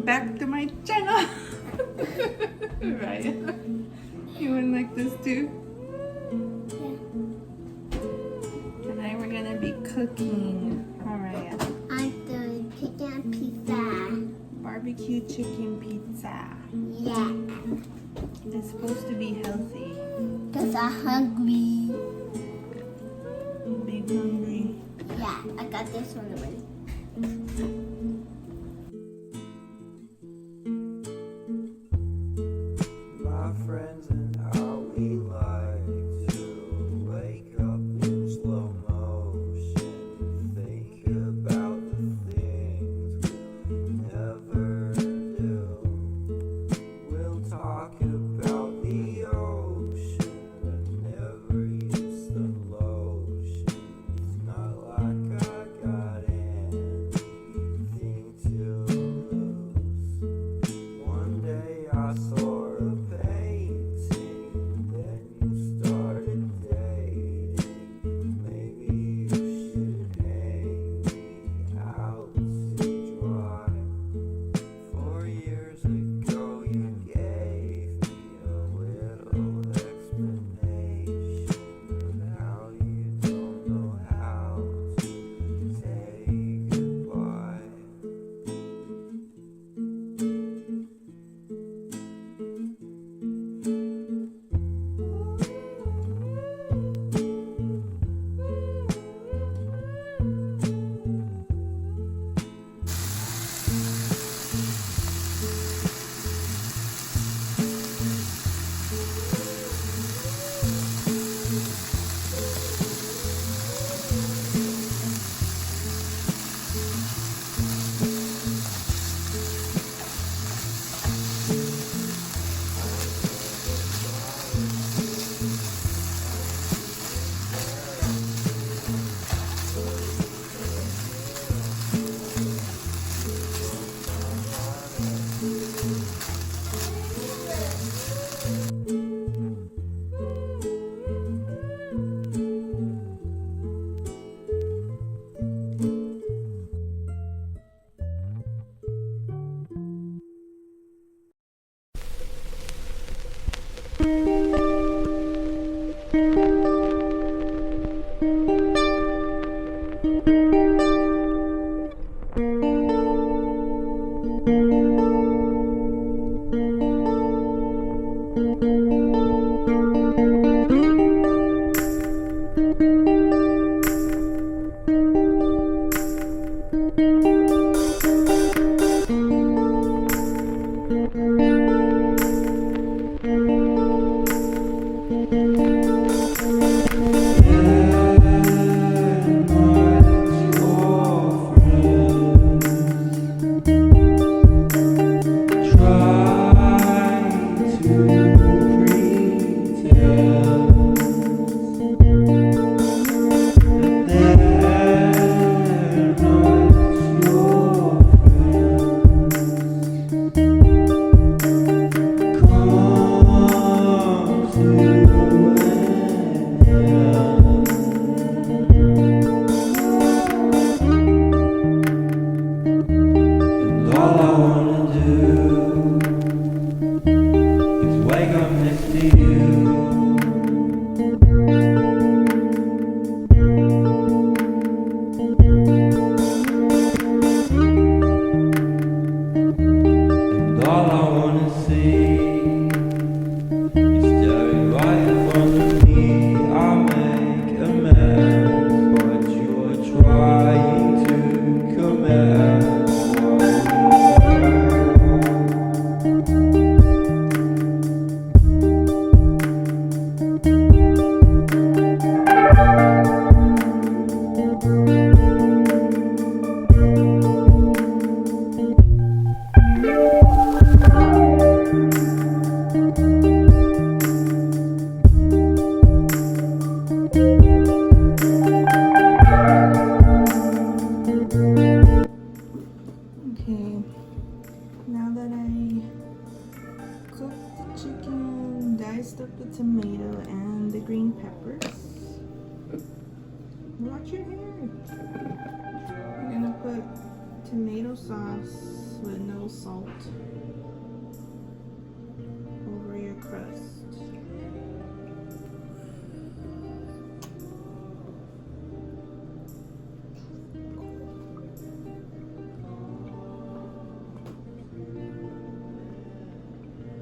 back to my channel. Right? You would like this too? Yeah. Tonight we're gonna be cooking. Alright. I'm doing chicken pizza. Barbecue chicken pizza. Yeah. It's supposed to be healthy. Because I'm hungry. Big hungry. Yeah, I got this one already. My friends and how we like to wake up in slow motion, think about the things we'll never do. We'll talk about the ocean, but never use the lotion. It's not like I got anything to lose. One day I saw a painting, then you started dating. Maybe you should hang me out to dry. 4 years ago you gave me a little explanation of how you don't know how to say goodbye. tomato sauce with no salt over your crust.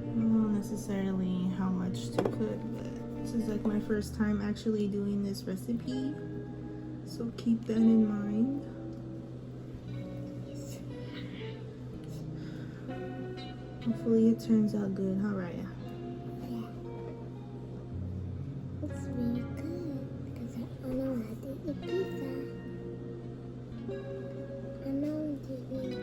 I don't know necessarily how much to put, but this is like my first time actually doing this recipe, so keep that in mind. Hopefully it turns out good. All right. Yeah. It's really good because I know how to eat pizza. I know to eat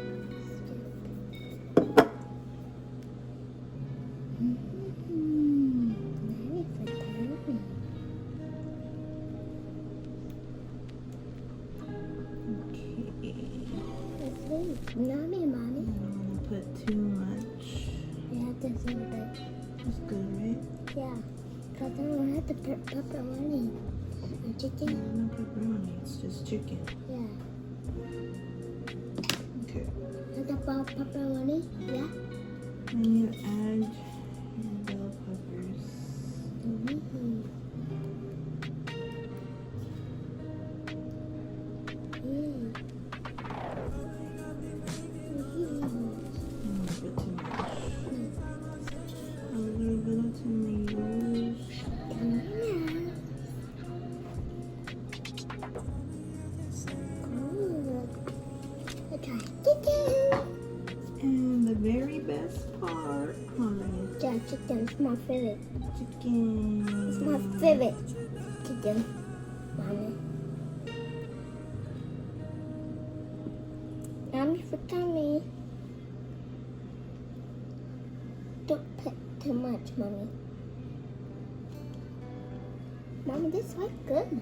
Very good, Mommy. Okay. It's really yummy, Mommy. I don't want to put too much. You have to see that. That's good, right? Yeah. Because I don't have to put pepperoni and Yeah, chicken. no pepperoni. It's just chicken. Yeah. Okay. And about pepperoni, yeah. Then you add your bell peppers. Mm-hmm. Don't want to put too much. A little bit of tomatoes. And the very best part, honey. Yeah, chicken's my favorite. Chicken. It's my favorite chicken, Mommy. Mommy, for tummy. Don't put too much, Mommy. Mommy, this is good.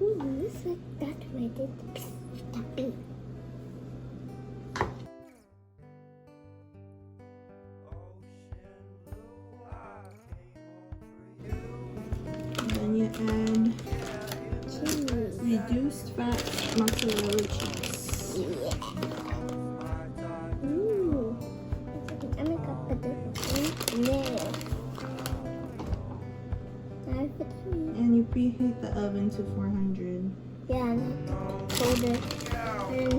Ooh, this is that ready. Stuffy. And then you add Cheese. reduced fat mozzarella cheese. Yeah. Ooh. I'm gonna put this in there. Now put it in. And you preheat the oven to 400. Yeah, and hold it. And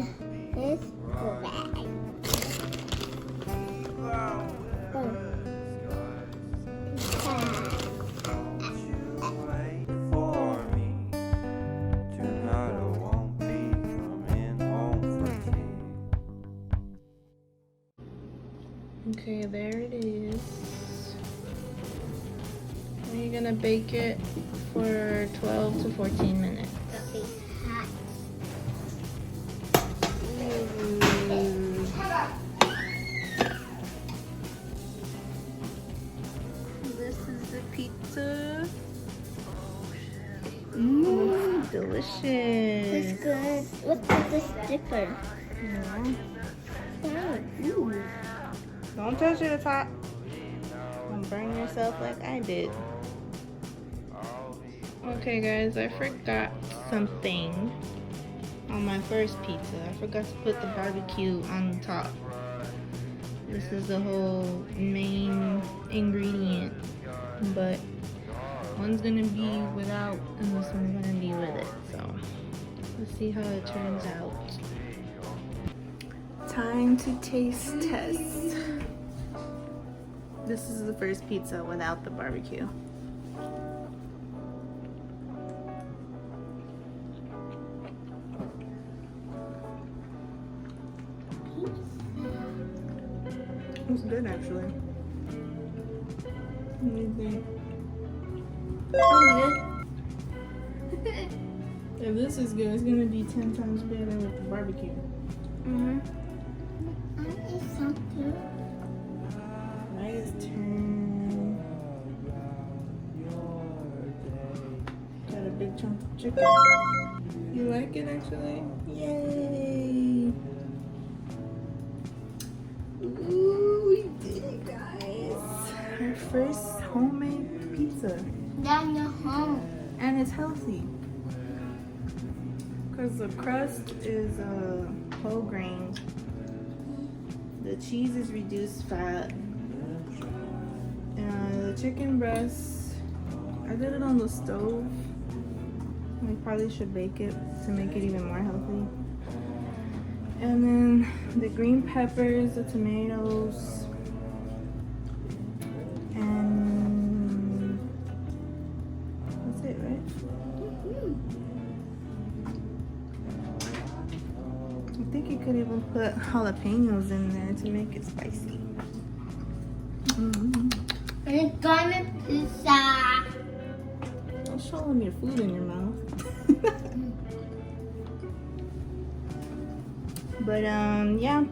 this go back. Oh. Wait for me. Tonight I won't be coming home for tea. Okay, there it is. And you're gonna bake it for 12 to 14 minutes. Stuffy hot. This is the pizza. Mmm, delicious. It's good. What's this dipper? Yeah. Oh, ooh. Don't touch it, the top. Don't burn yourself like I did. Okay, guys, I forgot something on my first pizza. I forgot to put the barbecue on the top. This is the whole main ingredient, but one's gonna be without and this one's gonna be with it. So let's see how it turns out. Time to taste test. This is the first pizza without the barbecue. It's good, actually. What do you think? If this is good, it's gonna be 10 times better with the barbecue. I eat something. Nice turn. Got a big chunk of chicken. You like it, actually? Yay! Ooh, we did it, guys. Our first homemade pizza. That's not home. And it's healthy. Because the crust is whole grain. The cheese is reduced fat. The chicken breast, I did it on the stove. We probably should bake it to make it even more healthy. And then the green peppers, the tomatoes, and that's it, right? I think you could even put jalapenos in there to make it spicy. And it's gonna pizza. Don't show them your food in your mouth. But yeah,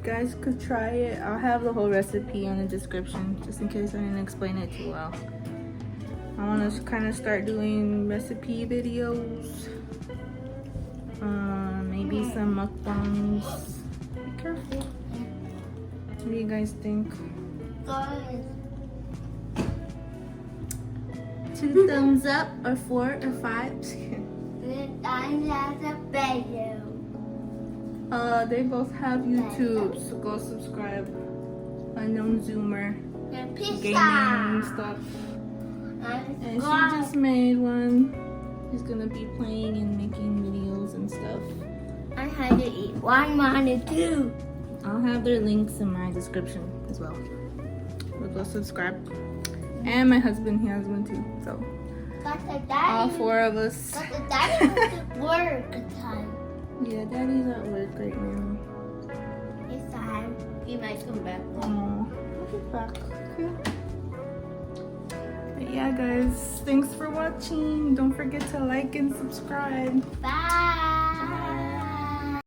guys could try it. I'll have the whole recipe in the description just in case I didn't explain it too well. I want to kind of start doing recipe videos. Maybe some mukbangs. Be careful. What do you guys think? Good. 2 thumbs up or 4 or 5? I have a bedroom. They both have YouTube, so go subscribe. Unknown Zoomer, The gaming pizza. and stuff. And she just made one. She's gonna be playing and making videos and stuff. I had to eat 1, 1, and 2. I'll have their links in my description as well. So go subscribe. And my husband, he has one too. So But the all daddy, 4 of us. but the daddy went to work time. Yeah, Daddy's at work right now. This time, he might come back. Oh, I'll be back. Okay. But yeah, guys, thanks for watching. Don't forget to like and subscribe. Bye.